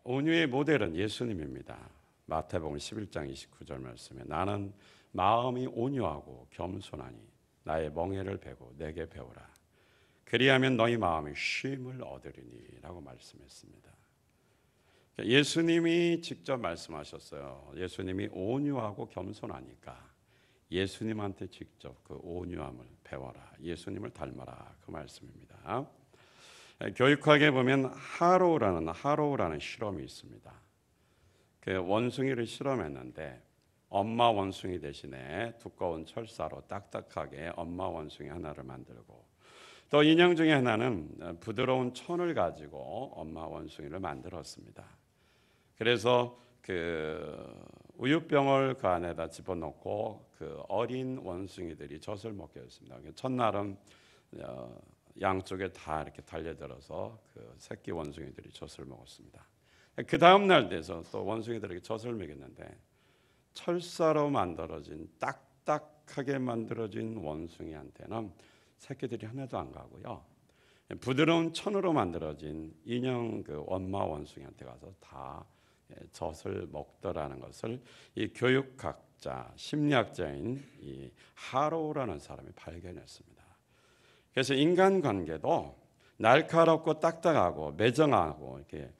온유의 모델은 예수님입니다. 마태복음 11장 29절 말씀에 나는 마음이 온유하고 겸손하니 나의 멍에를 베고 내게 배우라. 그리하면 너희 마음이 쉼을 얻으리니 라고 말씀했습니다. 예수님이 직접 말씀하셨어요. 예수님이 온유하고 겸손하니까 예수님한테 직접 그 온유함을 배워라. 예수님을 닮아라. 그 말씀입니다. 교육학에 보면 하로우라는 실험이 있습니다. 그 원숭이를 실험했는데 엄마 원숭이 대신에 두꺼운 철사로 딱딱하게 엄마 원숭이 하나를 만들고 또 인형 중에 하나는 부드러운 천을 가지고 엄마 원숭이를 만들었습니다. 그래서 그 우유병을 그 안에다 집어넣고 그 어린 원숭이들이 젖을 먹게 했습니다. 첫날은 양쪽에 다 이렇게 달려들어서 그 새끼 원숭이들이 젖을 먹었습니다. 그 다음 날 돼서 또 원숭이들에게 젖을 먹였는데 철사로 만들어진 딱딱하게 만들어진 원숭이한테는 새끼들이 하나도 안 가고요. 부드러운 천으로 만들어진 인형 그 엄마 원숭이한테 가서 다 젖을 먹더라는 것을 이 교육학자, 심리학자인 이 하로우라는 사람이 발견했습니다. 그래서 인간관계도 날카롭고 딱딱하고 매정하고 이렇게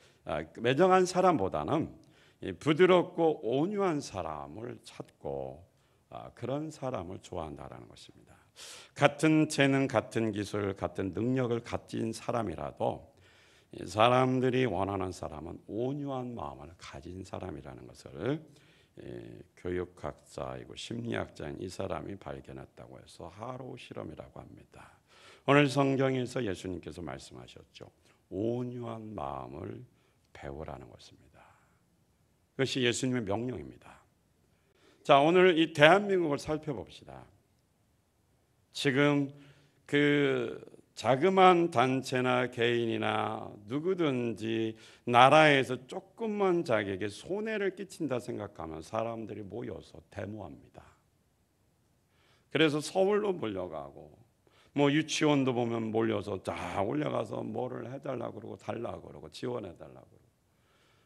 매정한 사람보다는 부드럽고 온유한 사람을 찾고 그런 사람을 좋아한다라는 것입니다. 같은 재능, 같은 기술, 같은 능력을 가진 사람이라도 사람들이 원하는 사람은 온유한 마음을 가진 사람이라는 것을 교육학자이고 심리학자인 이 사람이 발견했다고 해서 하로우 실험이라고 합니다. 오늘 성경에서 예수님께서 말씀하셨죠. 온유한 마음을 배우라는 것입니다. 그것이 예수님의 명령입니다. 자, 오늘 이 대한민국을 살펴봅시다. 지금 그 자그마한 단체나 개인이나 누구든지 나라에서 조금만 자기에게 손해를 끼친다 생각하면 사람들이 모여서 데모합니다. 그래서 서울로 몰려가고 뭐 유치원도 보면 몰려서 쫙 올려가서 뭐를 해달라고 그러고 달라고 그러고 지원해달라고 그러고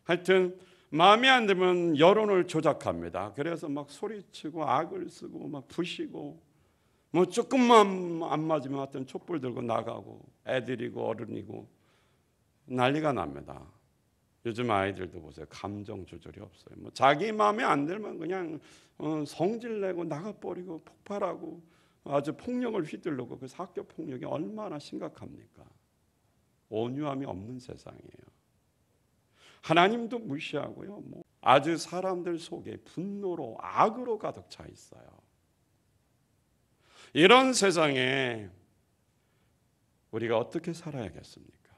하여튼 마음에 안 들면 여론을 조작합니다. 그래서 막 소리치고 악을 쓰고 막 부시고 뭐 조금만 안 맞으면 하여튼 촛불 들고 나가고 애들이고 어른이고 난리가 납니다. 요즘 아이들도 보세요. 감정 조절이 없어요. 뭐 자기 마음에 안 들면 그냥 성질내고 나가버리고 폭발하고 아주 폭력을 휘둘르고 그래서 학교 폭력이 얼마나 심각합니까? 온유함이 없는 세상이에요. 하나님도 무시하고요. 뭐 아주 사람들 속에 분노로 악으로 가득 차 있어요. 이런 세상에 우리가 어떻게 살아야겠습니까?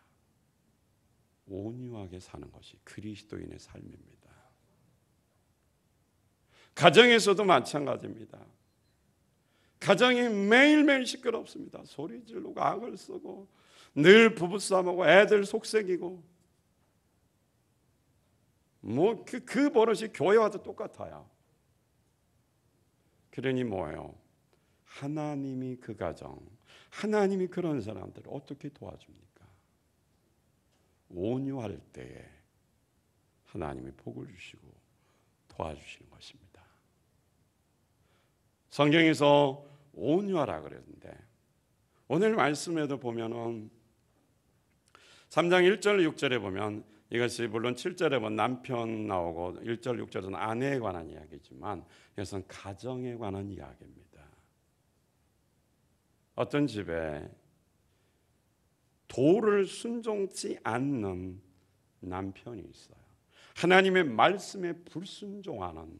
온유하게 사는 것이 그리스도인의 삶입니다. 가정에서도 마찬가지입니다. 가정이 매일매일 시끄럽습니다. 소리 지르고 악을 쓰고 늘 부부싸움하고 애들 속삭이고 뭐 그 버릇이 교회와도 똑같아요. 그러니 뭐예요? 하나님이 그 가정, 하나님이 그런 사람들을 어떻게 도와줍니까? 온유할 때에 하나님이 복을 주시고 도와주시는 것입니다. 성경에서 온유하라 그랬는데 오늘 말씀에도 보면은 3장 1절 6절에 보면 이것이 물론 7절에 보면 남편 나오고 1절 6절은 아내에 관한 이야기지만 이것은 가정에 관한 이야기입니다. 어떤 집에 도를 순종치 않는 남편이 있어요. 하나님의 말씀에 불순종하는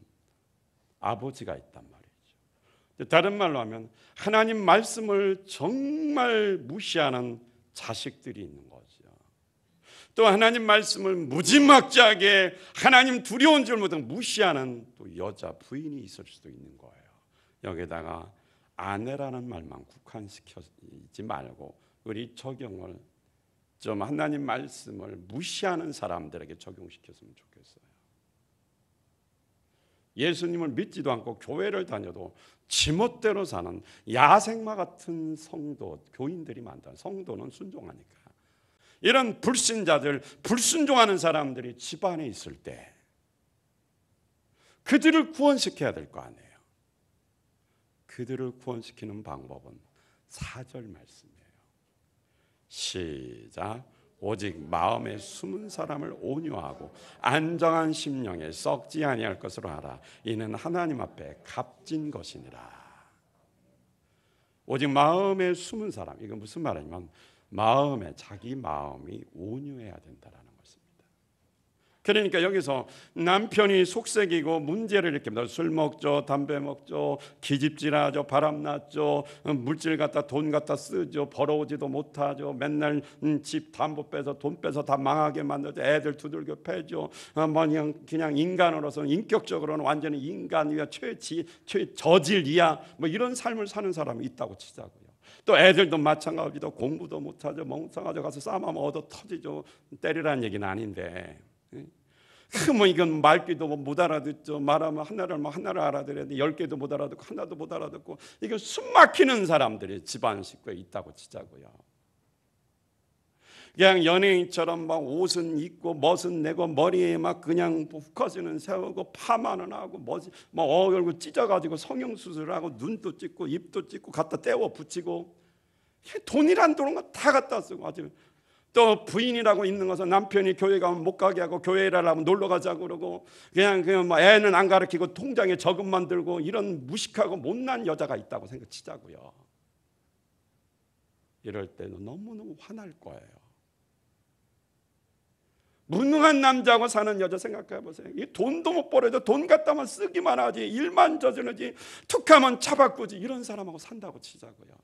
아버지가 있단 말이죠. 다른 말로 하면 하나님 말씀을 정말 무시하는 자식들이 있는 거죠. 또 하나님 말씀을 무지막지하게 하나님 두려운 줄 모르고 무시하는 또 여자 부인이 있을 수도 있는 거예요. 여기다가 아내라는 말만 국한시키지 말고 우리 적용을 좀 하나님 말씀을 무시하는 사람들에게 적용시켰으면 좋겠어요. 예수님을 믿지도 않고 교회를 다녀도 지멋대로 사는 야생마 같은 성도, 교인들이 많다. 성도는 순종하니까. 이런 불신자들, 불순종하는 사람들이 집안에 있을 때 그들을 구원시켜야 될 거 아니에요. 그들을 구원시키는 방법은 4절 말씀이에요. 시작. 오직 마음에 숨은 사람을 온유하고 안정한 심령에 썩지 아니할 것으로 하라. 이는 하나님 앞에 값진 것이니라. 오직 마음에 숨은 사람, 이건 무슨 말이냐면 자기 마음이 온유해야 된다라는 것입니다. 그러니까 여기서 남편이 속색이고 문제를 일으킵니다. 술 먹죠, 담배 먹죠, 기집질하죠, 바람났죠, 물질 갖다 돈 갖다 쓰죠, 벌어오지도 못하죠, 맨날 집 담보 빼서 돈 빼서 다 망하게 만들죠, 애들 두들겨 패죠, 그냥 인간으로서는 인격적으로는 완전히 인간이야, 최저질이야, 뭐 이런 삶을 사는 사람이 있다고 치자고요. 또 애들도 마찬가지로 공부도 못하죠, 멍청하죠, 가서 싸움하면 얻어 터지죠. 때리라는 얘기는 아닌데, 뭐 이건 말귀도 못 알아듣죠. 말하면 하나를 알아들어야 돼. 10개도 못 알아듣고 하나도 못 알아듣고, 이거 숨 막히는 사람들이 집안 식구에 있다고 치자고요. 그냥 연예인처럼 막 옷은 입고 멋은 내고 머리에 막 그냥 후커즈는 세우고 파마는 하고 뭐 얼굴 찢어가지고 성형수술하고 눈도 찍고 입도 찍고 갖다 떼워 붙이고, 돈이란 돈은 다 갖다 쓰고 아주. 또 부인이라고 있는 것은 남편이 교회 가면 못 가게 하고 교회를 하면 놀러 가자고 그러고, 그냥 뭐 애는 안 가르치고 통장에 저금만 들고, 이런 무식하고 못난 여자가 있다고 생각치자고요. 이럴 때는 너무너무 화날 거예요. 무능한 남자하고 사는 여자 생각해 보세요. 이 돈도 못 벌어도 돈 갖다만 쓰기만 하지, 일만 저지르지, 툭하면 차 바꾸지, 이런 사람하고 산다고 치자고요.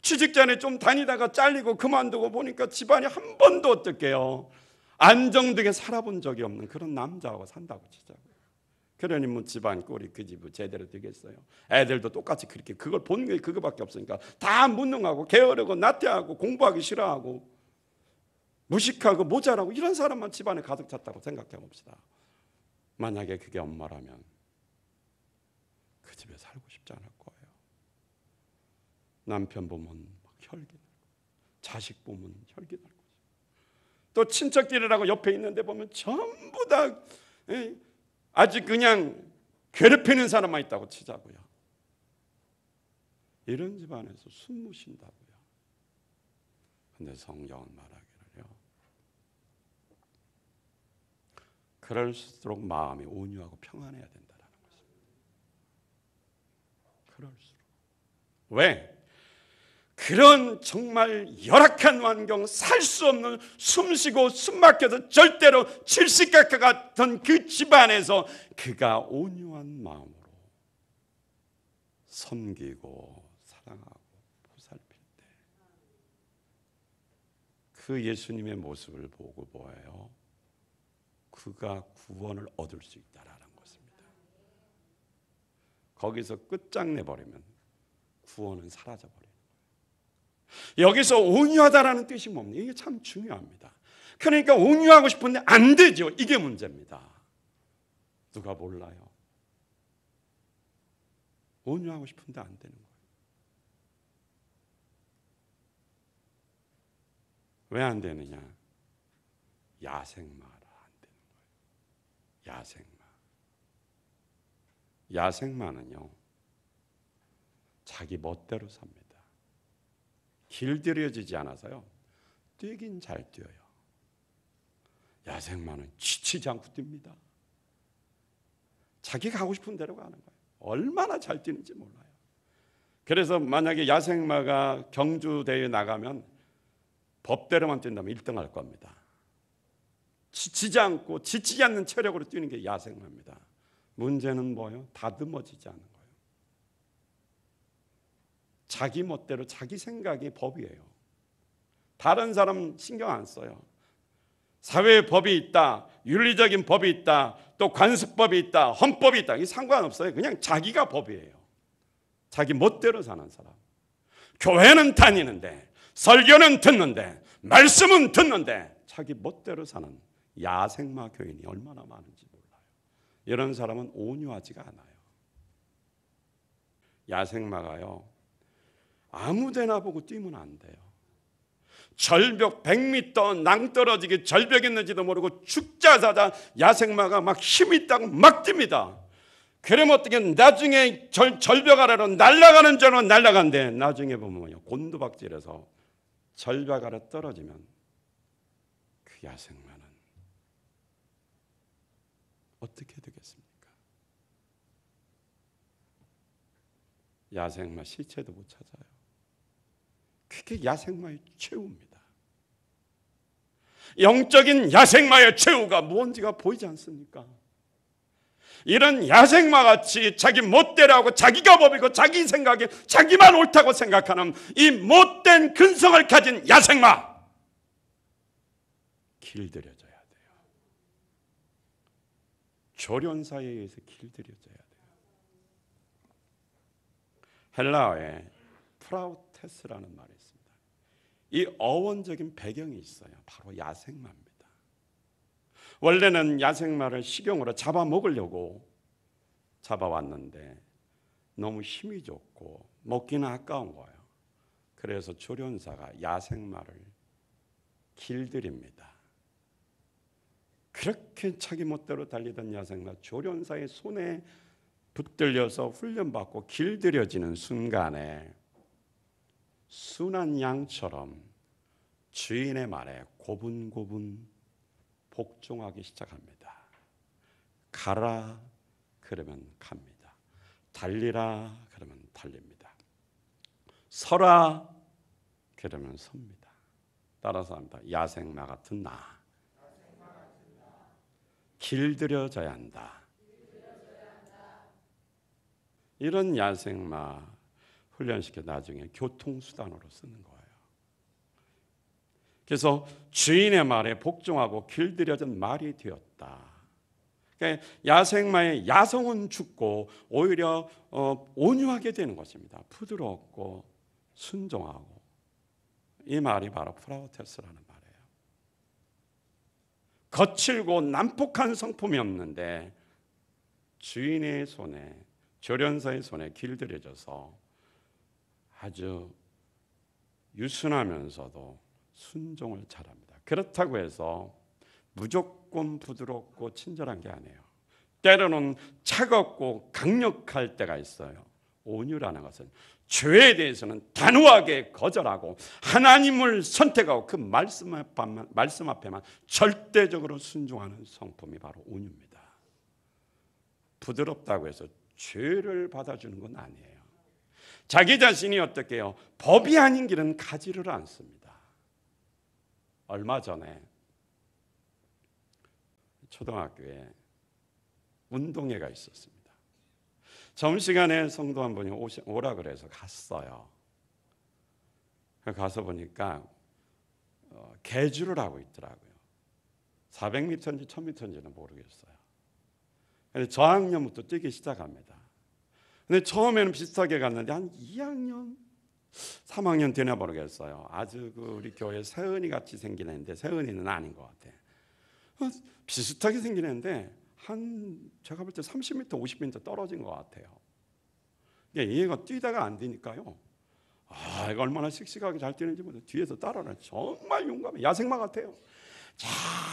취직 전에 좀 다니다가 잘리고 그만두고 보니까 집안이 한 번도 어떻게요, 안정되게 살아본 적이 없는 그런 남자하고 산다고 치자고요. 그러니 뭐 집안 꼴이 그 집은 제대로 되겠어요? 애들도 똑같이 그렇게 그걸 본 게 그거밖에 없으니까 다 무능하고 게으르고 나태하고 공부하기 싫어하고 무식하고 모자라고, 이런 사람만 집안에 가득 찼다고 생각해 봅시다. 만약에 그게 엄마라면 그 집에 살고 싶지 않을 거예요. 남편 보면 막 혈기 나고, 자식 보면 혈기 나고, 또 친척들이라고 옆에 있는데 보면 전부 다 아주 그냥 괴롭히는 사람만 있다고 치자고요. 이런 집안에서 숨 못 쉰다고요. 근데 성경은 말하기를요, 그럴수록 마음이 온유하고 평안해야 된다는 것입니다. 그럴수록. 왜? 그런 정말 열악한 환경, 살 수 없는, 숨쉬고 숨 막혀서 절대로 질식할 것 같은 그 집안에서 그가 온유한 마음으로 섬기고 사랑하고 보살필 때 그 예수님의 모습을 보고 뭐예요? 그가 구원을 얻을 수 있다라는 것입니다. 거기서 끝장내버리면 구원은 사라져버려요. 여기서 온유하다라는 뜻이 뭡니까? 이게 참 중요합니다. 그러니까 온유하고 싶은데 안 되죠. 이게 문제입니다. 누가 몰라요? 온유하고 싶은데 안 되는 거예요. 왜 안 되느냐? 야생마라 안 되는 거예요. 야생마는요, 자기 멋대로 삽니다. 길들여지지 않아서요, 뛰긴 잘 뛰어요. 야생마는 지치지 않고 뜁니다. 자기가 가고 싶은 대로 가는 거예요. 얼마나 잘 뛰는지 몰라요. 그래서 만약에 야생마가 경주대회에 나가면 법대로만 뛴다면 1등 할 겁니다. 지치지 않는 체력으로 뛰는 게 야생마입니다. 문제는 뭐예요? 다듬어지지 않는 거예요. 자기 멋대로, 자기 생각이 법이에요. 다른 사람 신경 안 써요. 사회의 법이 있다, 윤리적인 법이 있다, 또 관습법이 있다, 헌법이 있다, 이 상관없어요. 그냥 자기가 법이에요. 자기 멋대로 사는 사람. 교회는 다니는데, 설교는 듣는데, 말씀은 듣는데 자기 멋대로 사는 야생마 교인이 얼마나 많은지 몰라요. 이런 사람은 온유하지가 않아요. 야생마가요, 아무데나 보고 뛰면 안 돼요. 절벽 100m 낭떠러지게 절벽 있는지도 모르고 죽자사자 야생마가 막 힘이 있다고 막 뜁니다. 그러면 어떻게 나중에 절벽 아래로 날아가는 줄 알고 날아간대. 나중에 보면 곤두박질해서 절벽 아래 떨어지면 그 야생마는 어떻게 되겠습니까? 야생마 시체도 못 찾아요. 그게 야생마의 최후입니다. 영적인 야생마의 최후가 뭔지가 보이지 않습니까? 이런 야생마같이 자기 멋대로하고 자기가 법이고 자기 생각에 자기만 옳다고 생각하는 이 못된 근성을 가진 야생마, 길들여져야 돼요. 조련사에 의해서 길들여져야 돼요. 헬라어에 프라우테스라는 말이 있습니다. 이 어원적인 배경이 있어요. 바로 야생마입니다. 원래는 야생마를 식용으로 잡아먹으려고 잡아왔는데 너무 힘이 좋고 먹기는 아까운 거예요. 그래서 조련사가 야생마를 길들입니다. 그렇게 자기 멋대로 달리던 야생마, 조련사의 손에 붙들려서 훈련받고 길들여지는 순간에 순한 양처럼 주인의 말에 고분고분 복종하기 시작합니다. 가라 그러면 갑니다. 달리라 그러면 달립니다. 서라 그러면 섭니다. 따라서 합니다. 야생마 같은 나, 길들여져야 한다. 이런 야생마 훈련시켜 나중에 교통수단으로 쓰는 거예요. 그래서 주인의 말에 복종하고 길들여진 말이 되었다. 그러니까 야생마의 야성은 죽고 오히려 온유하게 되는 것입니다. 부드럽고 순종하고. 이 말이 바로 프라우테스라는 말이에요. 거칠고 난폭한 성품이 없는데 주인의 손에, 조련사의 손에 길들여져서 아주 유순하면서도 순종을 잘합니다. 그렇다고 해서 무조건 부드럽고 친절한 게 아니에요. 때로는 차갑고 강력할 때가 있어요. 온유라는 것은 죄에 대해서는 단호하게 거절하고 하나님을 선택하고 그 말씀 앞에만 절대적으로 순종하는 성품이 바로 온유입니다. 부드럽다고 해서 죄를 받아주는 건 아니에요. 자기 자신이 어떻게 해요? 법이 아닌 길은 가지를 않습니다. 얼마 전에 초등학교에 운동회가 있었습니다. 점심시간에 성도 한 분이 오라 그래서 갔어요. 가서 보니까 계주를 하고 있더라고요. 400m인지 1000m인지는 모르겠어요. 근데 저학년부터 뛰기 시작합니다. 근데 처음에는 비슷하게 갔는데 한 2학년, 3학년 되나 모르겠어요. 아주 우리 교회 세은이 같이 생긴 애인데 세은이는 아닌 것 같아. 비슷하게 생긴 애인데 제가 볼 때 30m, 50m 떨어진 것 같아요. 얘가 뛰다가 안 되니까요. 이거 얼마나 씩씩하게 잘 뛰는지 모르겠어요. 뒤에서 따라라. 정말 용감해. 야생마 같아요. 자,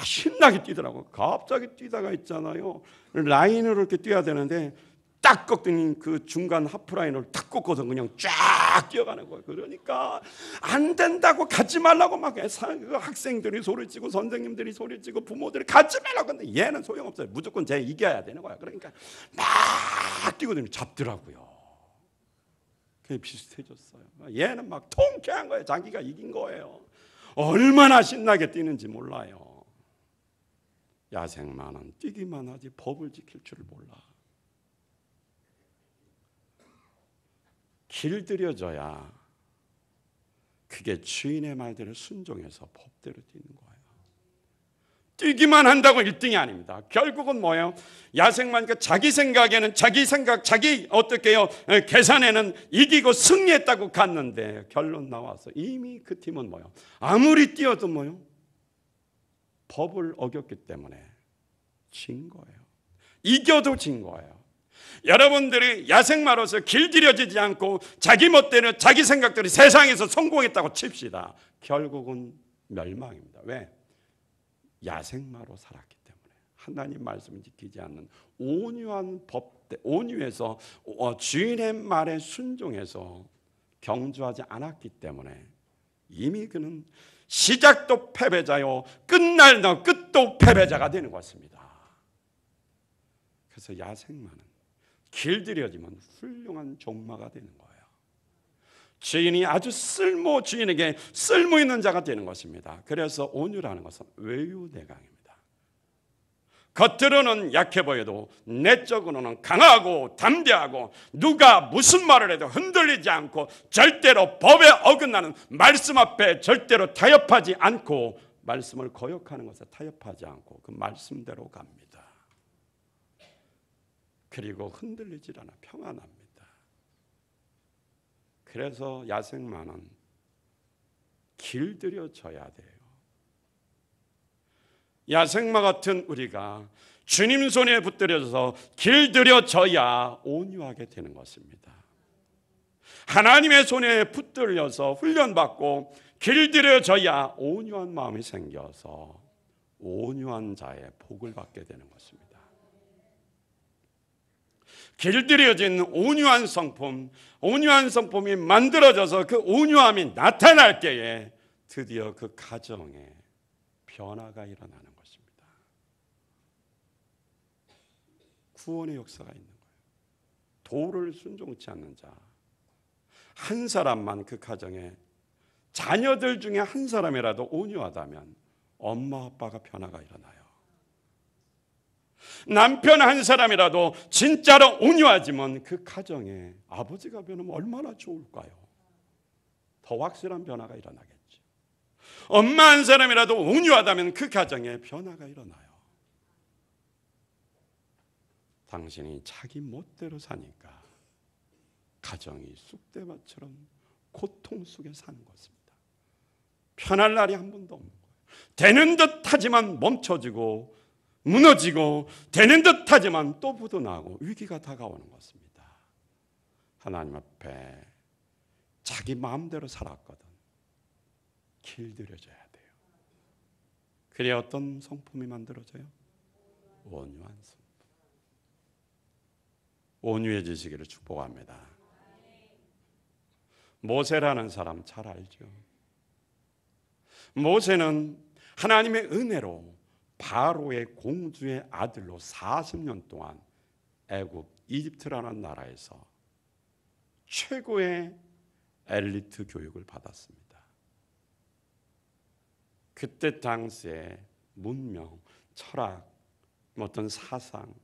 신나게 뛰더라고요. 갑자기 뛰다가 있잖아요. 라인으로 이렇게 뛰어야 되는데 딱 꺾더니 그 중간 하프라인을 탁 꺾어서 그냥 쫙 뛰어가는 거예요. 그러니까 안 된다고 가지 말라고 막 학생들이 소리치고 선생님들이 소리치고 부모들이 가지 말라고 하는데 얘는 소용없어요. 무조건 쟤 이겨야 되는 거야. 그러니까 막 뛰거든요. 잡더라고요. 그게 비슷해졌어요. 얘는 막 통쾌한 거예요. 자기가 이긴 거예요. 얼마나 신나게 뛰는지 몰라요. 야생마는 뛰기만 하지 법을 지킬 줄을 몰라. 길들여져야 그게 주인의 말대로 순종해서 법대로 뛰는 거예요. 뛰기만 한다고 1등이 아닙니다. 결국은 뭐예요? 야생마니까 자기 생각에는 자기 어떻게 해요? 계산에는 이기고 승리했다고 갔는데 결론 나와서 이미 그 팀은 뭐예요? 아무리 뛰어도 뭐예요? 법을 어겼기 때문에 진 거예요. 이겨도 진 거예요. 여러분들이 야생마로서 길들여지지 않고 자기 멋대로 자기 생각대로 세상에서 성공했다고 칩시다. 결국은 멸망입니다. 왜? 야생마로 살았기 때문에. 하나님 말씀을 지키지 않는 온유한 법대, 온유해서 주인의 말에 순종해서 경주하지 않았기 때문에 이미 그는 시작도 패배자요 끝날 끝도 패배자가 되는 것입니다. 그래서 야생마는 길들여지면 훌륭한 종마가 되는 거예요. 주인이 아주 주인에게 쓸모 있는 자가 되는 것입니다. 그래서 온유라는 것은 외유내강입니다. 겉으로는 약해 보여도 내적으로는 강하고 담대하고 누가 무슨 말을 해도 흔들리지 않고 절대로 법에 어긋나는 말씀 앞에 절대로 타협하지 않고 말씀을 거역하는 것에 타협하지 않고 그 말씀대로 갑니다. 그리고 흔들리질 않아 평안합니다. 그래서 야생마는 길들여져야 돼요. 야생마 같은 우리가 주님 손에 붙들려서 길들여져야 온유하게 되는 것입니다. 하나님의 손에 붙들려서 훈련받고 길들여져야 온유한 마음이 생겨서 온유한 자의 복을 받게 되는 것입니다. 길들여진 온유한 성품이 만들어져서 그 온유함이 나타날 때에 드디어 그 가정에 변화가 일어나는 것입니다. 구원의 역사가 있는 거예요. 도를 순종치 않는 자 한 사람만 그 가정에 자녀들 중에 한 사람이라도 온유하다면 엄마 아빠가 변화가 일어나요. 남편 한 사람이라도 진짜로 온유하지만 그 가정에 아버지가 변하면 얼마나 좋을까요? 더 확실한 변화가 일어나겠죠. 엄마 한 사람이라도 온유하다면 그 가정에 변화가 일어나요. 당신이 자기 멋대로 사니까 가정이 쑥대밭처럼 고통 속에 사는 것입니다. 편할 날이 한 번도 없는 거예요. 되는 듯 하지만 멈춰지고 무너지고 되는 듯 하지만 또 부도나고 위기가 다가오는 것입니다. 하나님 앞에 자기 마음대로 살았거든 길들여져야 돼요. 그래야 어떤 성품이 만들어져요? 온유한 성품. 온유해지시기를 축복합니다. 모세라는 사람 잘 알죠? 모세는 하나님의 은혜로 바로의 공주의 아들로 40년 동안 애굽 이집트라는 나라에서 최고의 엘리트 교육을 받았습니다. 그때 당시에 문명, 철학, 어떤 사상,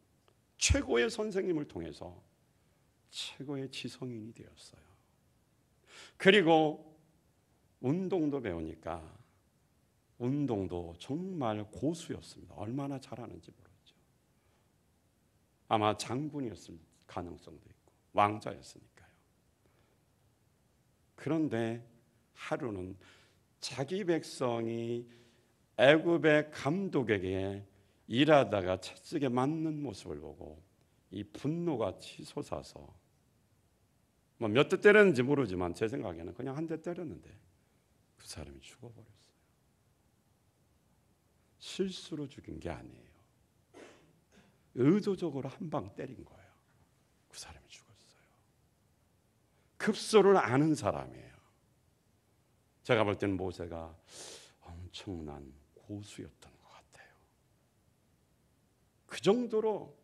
최고의 선생님을 통해서 최고의 지성인이 되었어요. 그리고 운동도 배우니까 운동도 정말 고수였습니다. 얼마나 잘하는지 모르죠. 아마 장군이었을 가능성도 있고 왕자였으니까요. 그런데 하루는 자기 백성이 애굽의 감독에게 일하다가 채찍에 맞는 모습을 보고 이 분노가 치솟아서 몇 대 때렸는지 모르지만 제 생각에는 그냥 한 대 때렸는데 그 사람이 죽어버렸어요. 실수로 죽인 게 아니에요. 의도적으로 한 방 때린 거예요. 그 사람이 죽었어요. 급소를 아는 사람이에요. 제가 볼 때는 모세가 엄청난 고수였던 것 같아요. 그 정도로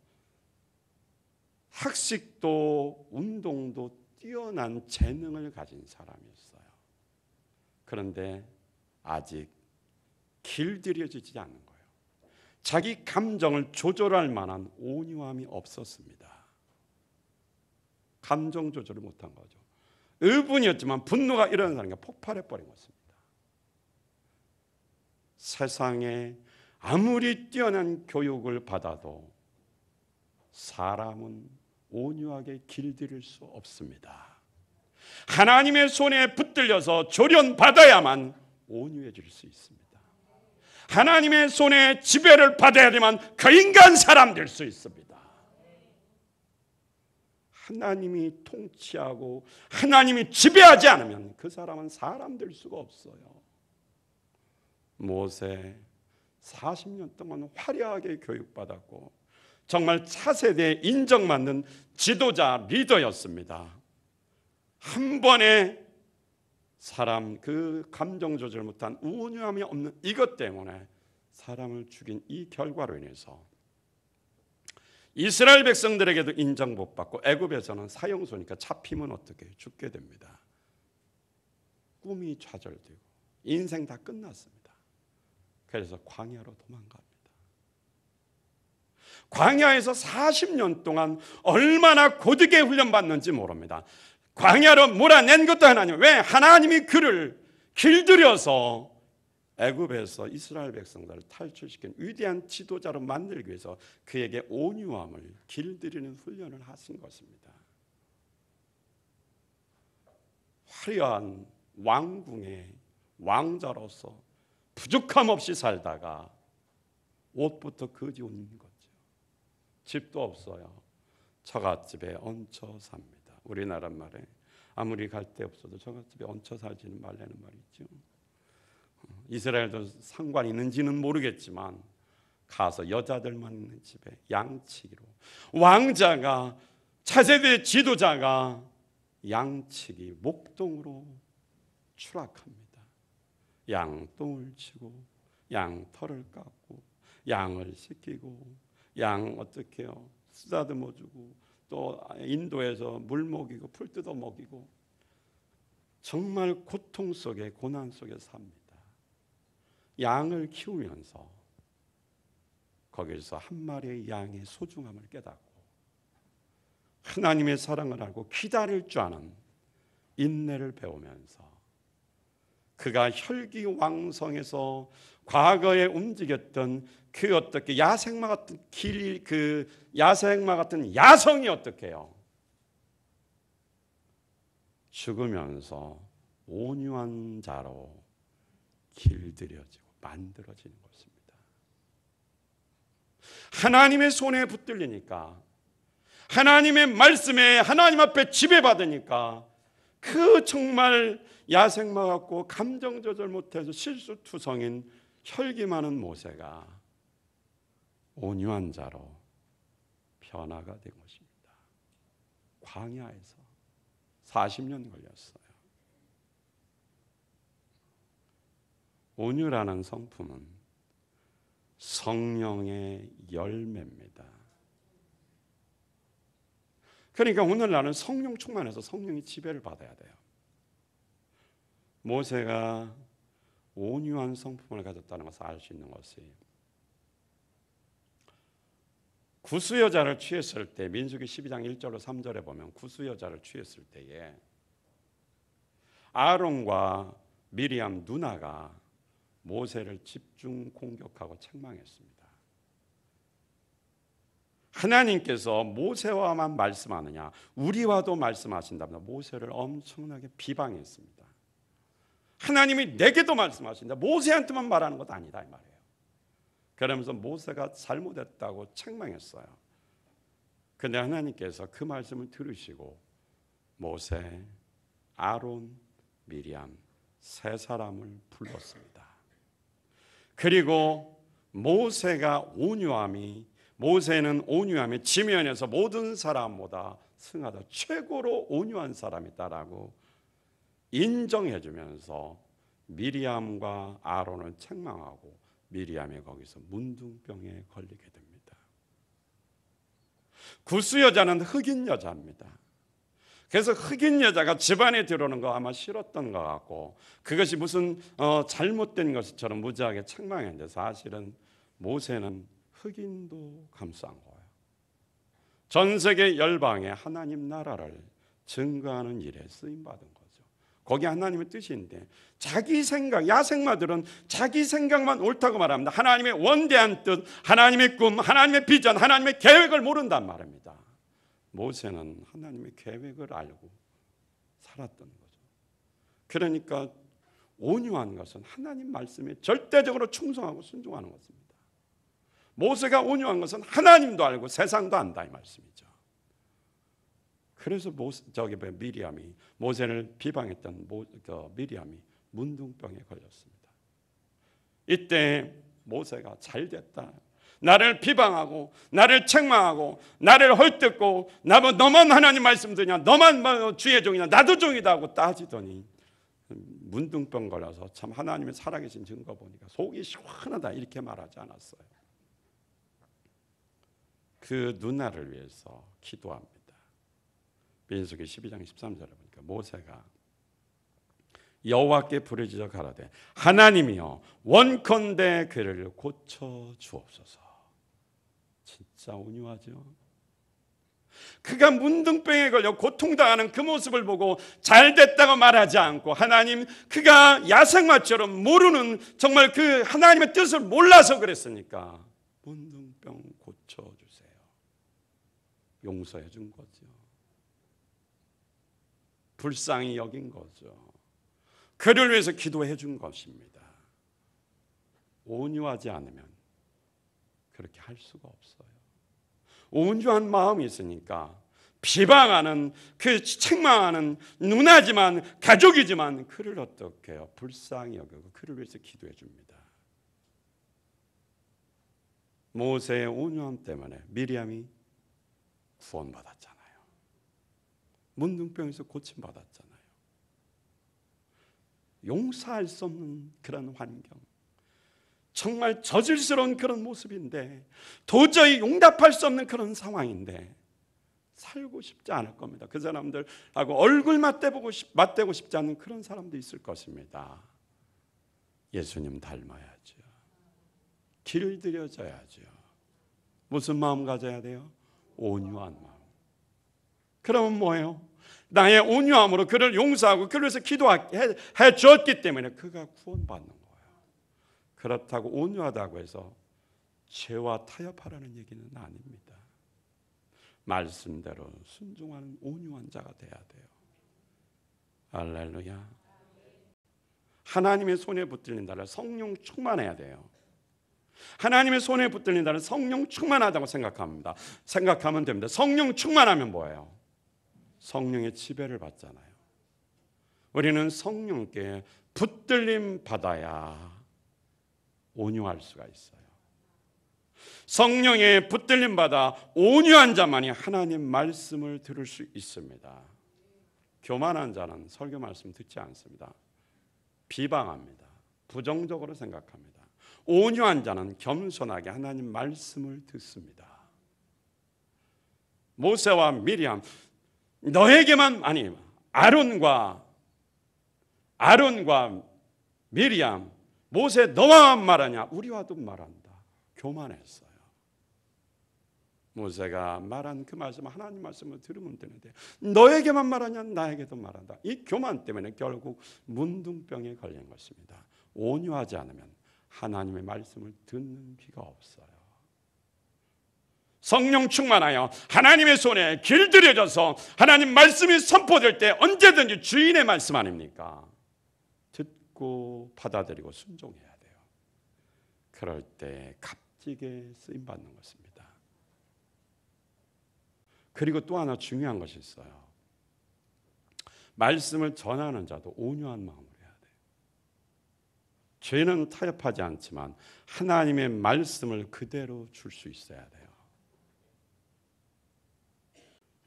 학식도 운동도 뛰어난 재능을 가진 사람이었어요. 그런데 아직 길들여지지 않는 거예요. 자기 감정을 조절할 만한 온유함이 없었습니다. 감정 조절을 못한 거죠. 의분이었지만 분노가 일어나는 사람이 폭발해버린 것입니다. 세상에 아무리 뛰어난 교육을 받아도 사람은 온유하게 길들일 수 없습니다. 하나님의 손에 붙들려서 조련받아야만 온유해질 수 있습니다. 하나님의 손에 지배를 받아야지만 그 인간 사람 될 수 있습니다. 하나님이 통치하고 하나님이 지배하지 않으면 그 사람은 사람 될 수가 없어요. 모세 40년 동안 화려하게 교육받았고 정말 차세대에 인정받는 지도자 리더였습니다. 한 번에 사람 그 감정 조절 못한 온유함이 없는 이것 때문에 사람을 죽인 이 결과로 인해서 이스라엘 백성들에게도 인정 못 받고 애굽에서는 사형소니까 잡히면 어떻게 죽게 됩니다. 꿈이 좌절되고 인생 다 끝났습니다. 그래서 광야로 도망갑니다. 광야에서 40년 동안 얼마나 고되게 훈련받는지 모릅니다. 광야로 몰아낸 것도 하나님. 왜? 하나님이 그를 길들여서 애굽에서 이스라엘 백성들을 탈출시킨 위대한 지도자로 만들기 위해서 그에게 온유함을 길들이는 훈련을 하신 것입니다. 화려한 왕궁의 왕자로서 부족함 없이 살다가 옷부터 거지 옷 입는 거죠. 집도 없어요. 처갓집에 얹혀 삽니다. 우리나라 말에 아무리 갈 데 없어도 처갓집에 얹혀 살지는 말라는 말이죠. 이스라엘도 상관 있는지는 모르겠지만 가서 여자들만 있는 집에 양치기로 왕자가 차세대 지도자가 양치기 목동으로 추락합니다. 양똥을 치고 양털을 깎고 양을 씻기고 양 어떻게 해요? 쓰다듬어 주고 또 인도에서 물 먹이고 풀 뜯어 먹이고 정말 고통 속에 고난 속에 삽니다. 양을 키우면서 거기서 한 마리의 양의 소중함을 깨닫고 하나님의 사랑을 알고 기다릴 줄 아는 인내를 배우면서 그가 혈기왕성해서 과거에 움직였던 그 어떻게 야생마 같은 그 야생마 같은 야성이 어떻게 해요? 죽으면서 온유한 자로 길들여지고 만들어지는 것입니다. 하나님의 손에 붙들리니까 하나님의 말씀에 하나님 앞에 지배받으니까 그 정말 야생마 같고 감정 조절 못해서 실수투성인 혈기 많은 모세가 온유한 자로 변화가 된 것입니다. 광야에서 40년 걸렸어요. 온유라는 성품은 성령의 열매입니다. 그러니까 오늘 나는 성령 충만해서 성령의 지배를 받아야 돼요. 모세가 온유한 성품을 가졌다는 것을 알 수 있는 것이 구스 여자를 취했을 때 민수기 12장 1절로 3절에 보면 구스 여자를 취했을 때에 아론과 미리암 누나가 모세를 집중 공격하고 책망했습니다. 하나님께서 모세와만 말씀하느냐 우리와도 말씀하신다면 모세를 엄청나게 비방했습니다. 하나님이 내게도 말씀하신다. 모세한테만 말하는 것 아니다 이 말이에요. 그러면서 모세가 잘못했다고 책망했어요. 그런데 하나님께서 그 말씀을 들으시고 모세, 아론, 미리암 세 사람을 불렀습니다. 그리고 모세는 온유함이 지면에서 모든 사람보다 승하다 최고로 온유한 사람이다라고 인정해 주면서 미리암과 아론을 책망하고 미리암이 거기서 문둥병에 걸리게 됩니다. 구스 여자는 흑인 여자입니다. 그래서 흑인 여자가 집안에 들어오는 거 아마 싫었던 것 같고 그것이 무슨 잘못된 것처럼 무지하게 책망했는데 사실은 모세는 흑인도 감싸한 거예요. 전 세계 열방에 하나님 나라를 증거하는 일에 쓰임받은 거죠. 거기 하나님의 뜻인데 자기 생각, 야생마들은 자기 생각만 옳다고 말합니다. 하나님의 원대한 뜻, 하나님의 꿈, 하나님의 비전, 하나님의 계획을 모른단 말입니다. 모세는 하나님의 계획을 알고 살았던 거죠. 그러니까 온유한 것은 하나님 말씀에 절대적으로 충성하고 순종하는 것입니다. 모세가 온유한 것은 하나님도 알고 세상도 안다 이 말씀이죠. 그래서 미리암이 모세를 비방했던 미리암이 문둥병에 걸렸습니다. 이때 모세가 잘됐다, 나를 비방하고 나를 책망하고 나를 헐뜯고 너만 하나님 말씀 듣냐, 너만 주의 종이냐, 나도 종이다 하고 따지더니 문둥병 걸려서 참 하나님의 살아계신 증거 보니까 속이 시원하다 이렇게 말하지 않았어요. 그 누나를 위해서 기도합니다. 민수기 12장 13절에 보니까 모세가 여호와께 부르짖어 가라되 하나님이여 원컨대 그를 고쳐 주옵소서. 진짜 온유하죠. 그가 문둥병에 걸려 고통당하는 그 모습을 보고 잘됐다고 말하지 않고 하나님, 그가 야생마처럼 모르는, 정말 그 하나님의 뜻을 몰라서 그랬으니까 문둥병 고쳐주세요, 용서해 준 거죠. 불쌍히 여긴 거죠. 그를 위해서 기도해 준 것입니다. 온유하지 않으면 그렇게 할 수가 없어요. 온유한 마음이 있으니까 비방하는, 그 책망하는 누나지만 가족이지만 그를 어떻게 해요? 불쌍히 여기고 그를 위해서 기도해 줍니다. 모세의 온유함 때문에 미리암이 구원받았잖아요. 문둥병에서 고침받았잖아요. 용서할 수 없는 그런 환경, 정말 저질스러운 그런 모습인데, 도저히 용납할 수 없는 그런 상황인데 살고 싶지 않을 겁니다. 그 사람들하고 얼굴 맞대고 싶지 않은 그런 사람도 있을 것입니다. 예수님 닮아야죠. 길을 들여줘야죠. 무슨 마음 가져야 돼요? 온유한 마음. 그러면 뭐예요? 나의 온유함으로 그를 용서하고 그를 위해서 기도해 주었기 때문에 그가 구원받는 거예요. 그렇다고 온유하다고 해서 죄와 타협하라는 얘기는 아닙니다. 말씀대로 순종하는 온유한 자가 돼야 돼요. 할렐루야. 하나님의 손에 붙들린다는 성령 충만해야 돼요. 하나님의 손에 붙들린다는 성령 충만하다고 생각하면 됩니다. 성령 충만하면 뭐예요? 성령의 지배를 받잖아요. 우리는 성령께 붙들림 받아야 온유할 수가 있어요. 성령에 붙들림 받아 온유한 자만이 하나님 말씀을 들을 수 있습니다. 교만한 자는 설교 말씀 듣지 않습니다. 비방합니다. 부정적으로 생각합니다. 온유한 자는 겸손하게 하나님 말씀을 듣습니다. 모세와 미리암, 너에게만, 아니 아론과 미리암, 모세 너와만 말하냐? 우리와도 말한다. 교만했어요. 모세가 말한 그 말씀, 하나님 말씀을 들으면 되는데 너에게만 말하냐? 나에게도 말한다. 이 교만 때문에 결국 문둥병에 걸린 것입니다. 온유하지 않으면 하나님의 말씀을 듣는 귀가 없어요. 성령 충만하여 하나님의 손에 길들여져서 하나님 말씀이 선포될 때 언제든지 주인의 말씀 아닙니까? 듣고 받아들이고 순종해야 돼요. 그럴 때 값지게 쓰임받는 것입니다. 그리고 또 하나 중요한 것이 있어요. 말씀을 전하는 자도 온유한 마음으로 해야 돼요. 죄는 타협하지 않지만 하나님의 말씀을 그대로 줄 수 있어야 돼요.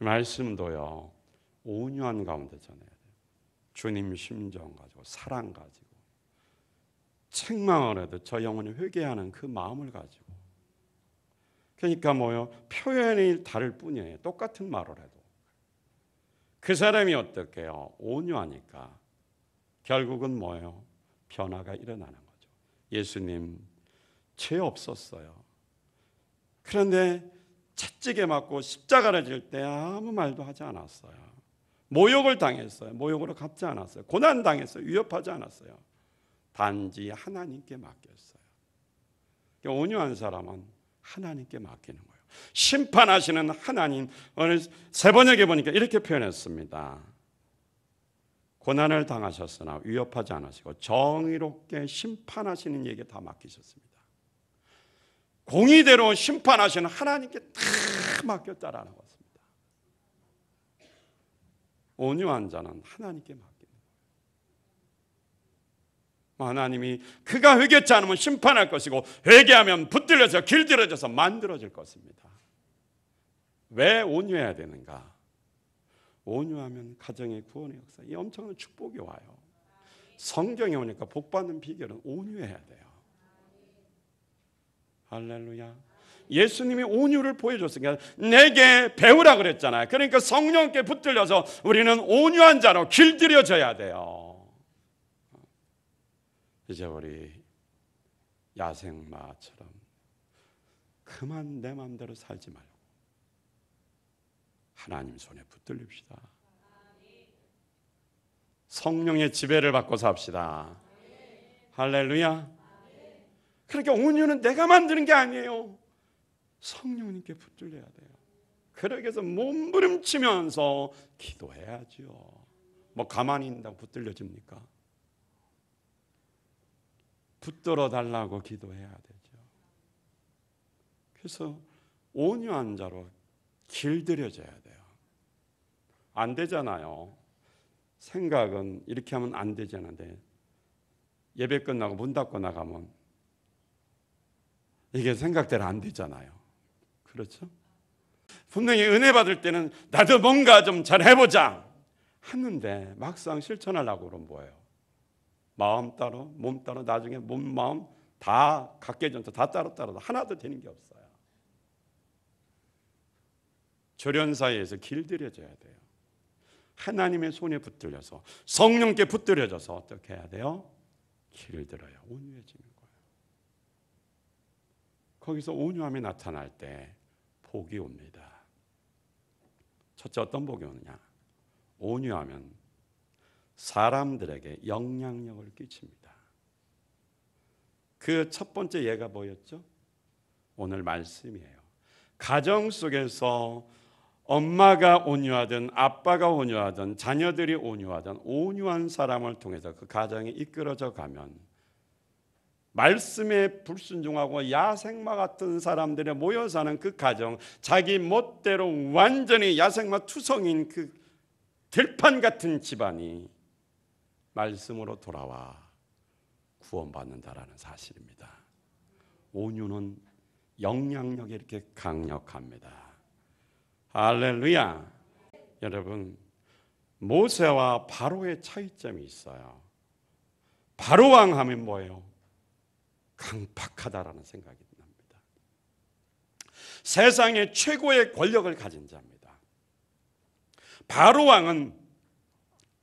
말씀도요, 온유한 가운데 전해야 돼요. 주님 심정 가지고, 사랑 가지고, 책망을 해도 저 영혼이 회개하는 그 마음을 가지고. 그러니까 뭐요? 표현이 다를 뿐이에요. 똑같은 말을 해도. 그 사람이 어떻게 해요? 온유하니까 결국은 뭐예요? 변화가 일어나는 거죠. 예수님 죄 없었어요. 그런데 채찍에 맞고 십자가를 질 때 아무 말도 하지 않았어요. 모욕을 당했어요. 모욕으로 갚지 않았어요. 고난당했어요. 위협하지 않았어요. 단지 하나님께 맡겼어요. 온유한 사람은 하나님께 맡기는 거예요. 심판하시는 하나님, 오늘 세 번역에 보니까 이렇게 표현했습니다. 고난을 당하셨으나 위협하지 않으시고 정의롭게 심판하시는 얘기 다 맡기셨습니다. 공의대로 심판하시는 하나님께 다 맡겼다라는 것입니다. 온유한 자는 하나님께 맡기는 거예요. 하나님이 그가 회개치 않으면 심판할 것이고 회개하면 붙들려서 길들여져서 만들어질 것입니다. 왜 온유해야 되는가? 온유하면 가정의 구원의 역사, 이 엄청난 축복이 와요. 성경에 오니까 복받는 비결은 온유해야 돼요. 할렐루야. 예수님이 온유를 보여줬으니까 내게 배우라 그랬잖아요. 그러니까 성령께 붙들려서 우리는 온유한 자로 길들여져야 돼요. 이제 우리 야생마처럼 그만 내 마음대로 살지 말고 하나님 손에 붙들립시다. 성령의 지배를 받고 삽시다. 할렐루야. 그러니까 온유는 내가 만드는 게 아니에요. 성령님께 붙들려야 돼요. 그러기 위해서 몸부림치면서 기도해야죠. 뭐 가만히 있는다고 붙들려집니까? 붙들어 달라고 기도해야 되죠. 그래서 온유한 자로 길들여져야 돼요. 안 되잖아요. 생각은 이렇게 하면 안 되잖아요. 예배 끝나고 문 닫고 나가면 이게 생각대로 안 되잖아요. 그렇죠? 분명히 은혜 받을 때는 나도 뭔가 좀 잘 해보자 하는데 막상 실천하려고 그러면 뭐예요? 마음 따로 몸 따로 나중에 몸 마음 다 각계전도 다 따로따로 하나도 되는 게 없어요. 조련사에서 길들여져야 돼요. 하나님의 손에 붙들려서 성령께 붙들려져서 어떻게 해야 돼요? 길들어요. 온유해지는 거예요. 거기서 온유함이 나타날 때 복이 옵니다. 첫째 어떤 복이 오느냐? 온유하면 사람들에게 영향력을 끼칩니다. 그 첫 번째 예가 뭐였죠? 오늘 말씀이에요. 가정 속에서 엄마가 온유하든 아빠가 온유하든 자녀들이 온유하든 온유한 사람을 통해서 그 가정이 이끌어져 가면 말씀에 불순종하고 야생마 같은 사람들이 모여 사는 그 가정, 자기 멋대로 완전히 야생마 투성인 그 들판 같은 집안이 말씀으로 돌아와 구원받는다라는 사실입니다. 온유는 영향력이 이렇게 강력합니다. 할렐루야. 여러분, 모세와 바로의 차이점이 있어요. 바로 왕 하면 뭐예요? 강팍하다라는 생각이 납니다. 세상의 최고의 권력을 가진 자입니다. 바로 왕은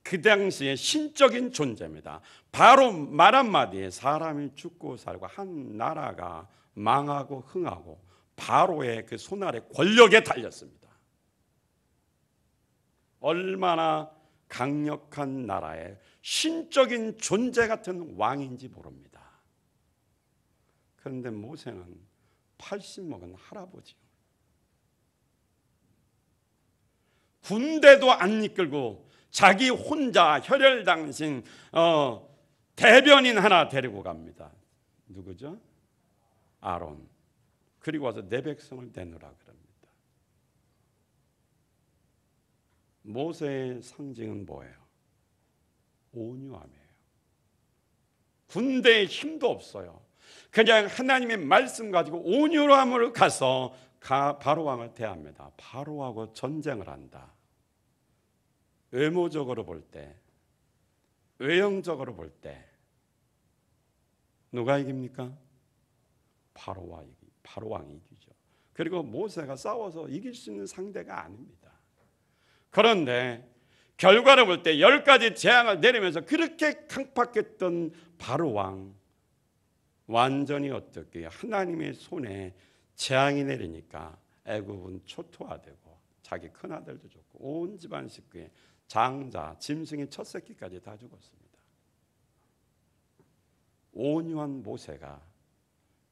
그 당시에 신적인 존재입니다. 바로 말 한마디에 사람이 죽고 살고 한 나라가 망하고 흥하고 바로의 그 손 아래 권력에 달렸습니다. 얼마나 강력한 나라의 신적인 존재 같은 왕인지 모릅니다. 그런데 모세는 80 먹은 할아버지요. 군대도 안 이끌고 자기 혼자 혈혈당신 대변인 하나 데리고 갑니다. 누구죠? 아론. 그리고 와서 내 백성을 내놓으라 그럽니다. 모세의 상징은 뭐예요? 온유함이에요. 군대에 힘도 없어요. 그냥 하나님의 말씀 가지고 온유함으로 가서 바로 왕을 대합니다. 바로하고 전쟁을 한다. 외모적으로 볼 때, 외형적으로 볼 때 누가 이깁니까? 바로 왕이 이기죠. 그리고 모세가 싸워서 이길 수 있는 상대가 아닙니다. 그런데 결과를 볼 때 10가지 재앙을 내리면서 그렇게 강팍했던 바로 왕, 완전히 어떻게 하나님의 손에 재앙이 내리니까 애굽은 초토화되고 자기 큰아들도 죽고 온 집안 식구의 장자, 짐승의 첫 새끼까지 다 죽었습니다. 온유한 모세가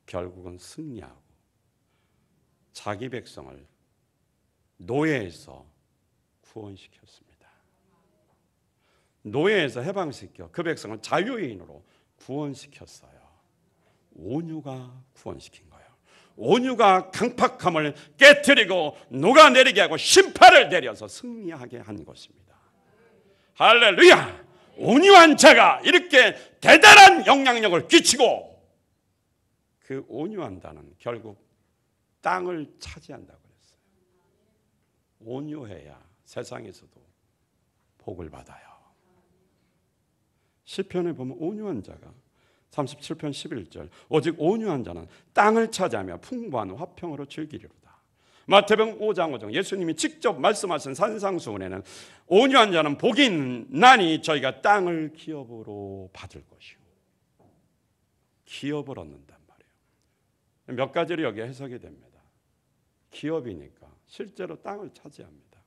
결국은 승리하고 자기 백성을 노예에서 구원시켰습니다. 노예에서 해방시켜 그 백성을 자유인으로 구원시켰어요. 온유가 구원시킨 거예요. 온유가 강팍함을 깨트리고 녹아내리게 하고 심판을 내려서 승리하게 한 것입니다. 할렐루야! 온유한 자가 이렇게 대단한 영향력을 끼치고 그 온유한 자는 결국 땅을 차지한다고 그랬어요. 온유해야 세상에서도 복을 받아요. 시편에 보면 온유한 자가 37편 11절 오직 온유한 자는 땅을 차지하며 풍부한 화평으로 즐기리로다. 마태복음 5장 5절 예수님이 직접 말씀하신 산상수훈에는 온유한 자는 복이 있나니 저희가 땅을 기업으로 받을 것이요. 기업을 얻는단 말이에요. 몇 가지로 여기 해석이 됩니다. 기업이니까 실제로 땅을 차지합니다.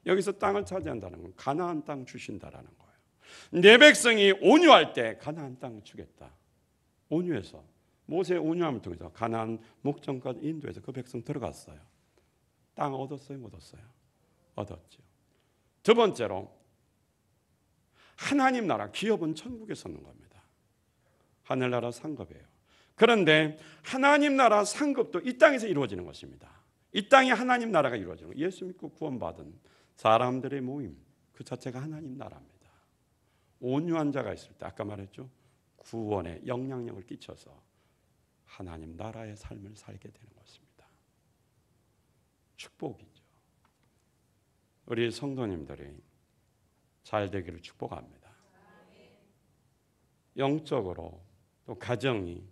여기서 땅을 차지한다는 건 가나안 땅 주신다라는 거예요. 내 백성이 온유할 때 가나안 땅을 주겠다. 온유해서 모세의 온유함을 통해서 가나안 목전까지 인도해서 그 백성 들어갔어요. 땅 얻었어요? 못 얻었어요? 얻었죠. 두 번째로 하나님 나라 기업은 천국에서 오는 겁니다. 하늘나라 상급이에요. 그런데 하나님 나라 상급도 이 땅에서 이루어지는 것입니다. 이 땅에 하나님 나라가 이루어지는 거예요. 예수 믿고 구원받은 사람들의 모임 그 자체가 하나님 나라입니다. 온유한 자가 있을 때 아까 말했죠. 구원에 영향력을 끼쳐서 하나님 나라의 삶을 살게 되는 것입니다. 축복이죠. 우리 성도님들이 잘 되기를 축복합니다. 영적으로 또 가정이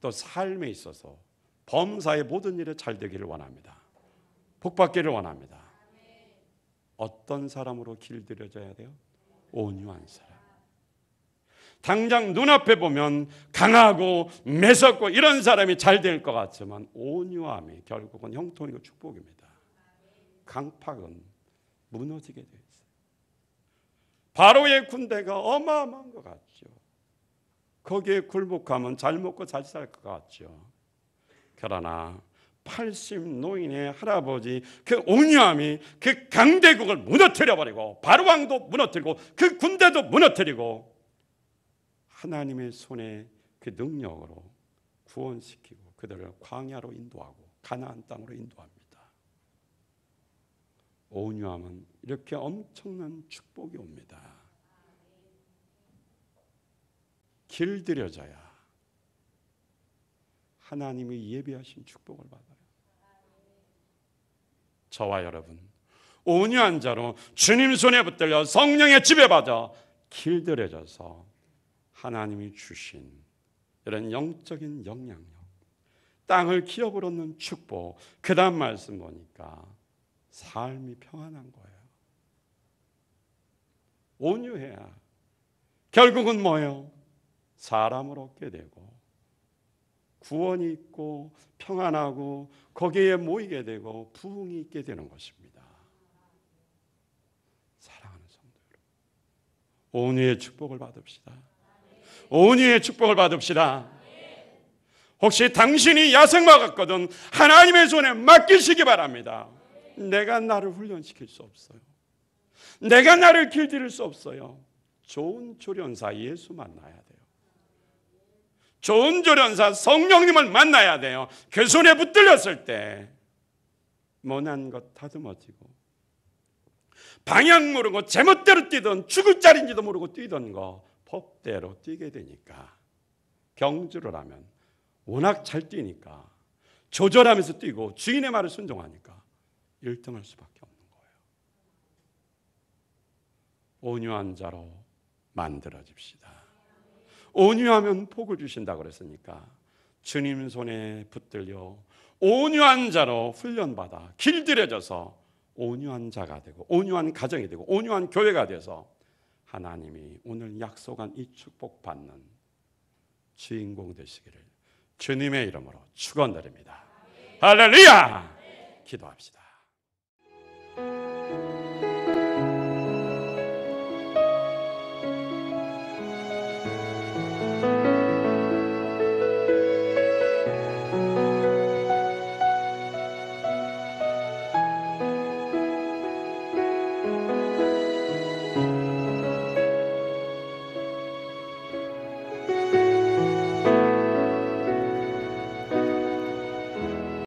또 삶에 있어서 범사의 모든 일에 잘 되기를 원합니다. 복받기를 원합니다. 어떤 사람으로 길들여져야 돼요? 온유한 사람. 당장 눈앞에 보면 강하고 매섭고 이런 사람이 잘 될 것 같지만 온유함이 결국은 형통이고 축복입니다. 강팍은 무너지게 되어 있어요. 바로의 군대가 어마어마한 것 같죠. 거기에 굴복하면 잘 먹고 잘 살 것 같죠. 그러나 80 노인의 할아버지 그 온유함이 그 강대국을 무너뜨려버리고 바로왕도 무너뜨리고 그 군대도 무너뜨리고 하나님의 손에 그 능력으로 구원시키고 그들을 광야로 인도하고 가나안 땅으로 인도합니다. 온유함은 이렇게 엄청난 축복이 옵니다. 길들여져야 하나님이 예비하신 축복을 받아요. 저와 여러분 온유한 자로 주님 손에 붙들려 성령의 지배받아 길들여져서 하나님이 주신 이런 영적인 영향력, 땅을 기업으로 얻는 축복, 그 다음 말씀 보니까 삶이 평안한 거예요. 온유해야 결국은 뭐예요? 사람을 얻게 되고 구원이 있고 평안하고 거기에 모이게 되고 부흥이 있게 되는 것입니다. 사랑하는 성도 여러분, 온유의 축복을 받읍시다. 온유의 축복을 받읍시다. 혹시 당신이 야생마 같거든 하나님의 손에 맡기시기 바랍니다. 내가 나를 훈련시킬 수 없어요. 내가 나를 길들일 수 없어요. 좋은 조련사 예수 만나야 돼요. 좋은 조련사 성령님을 만나야 돼요. 그 손에 붙들렸을 때 모난 것 다듬어지고 방향 모르고 제멋대로 뛰던 죽을 자리인지도 모르고 뛰던 거 법대로 뛰게 되니까 경주를 하면 워낙 잘 뛰니까 조절하면서 뛰고 주인의 말을 순종하니까 1등할 수밖에 없는 거예요. 온유한 자로 만들어집시다. 온유하면 복을 주신다고 그랬으니까 주님 손에 붙들려 온유한 자로 훈련받아 길들여져서 온유한 자가 되고 온유한 가정이 되고 온유한 교회가 돼서 하나님이 오늘 약속한 이 축복받는 주인공 되시기를 주님의 이름으로 축원드립니다. 할렐루야! 기도합시다.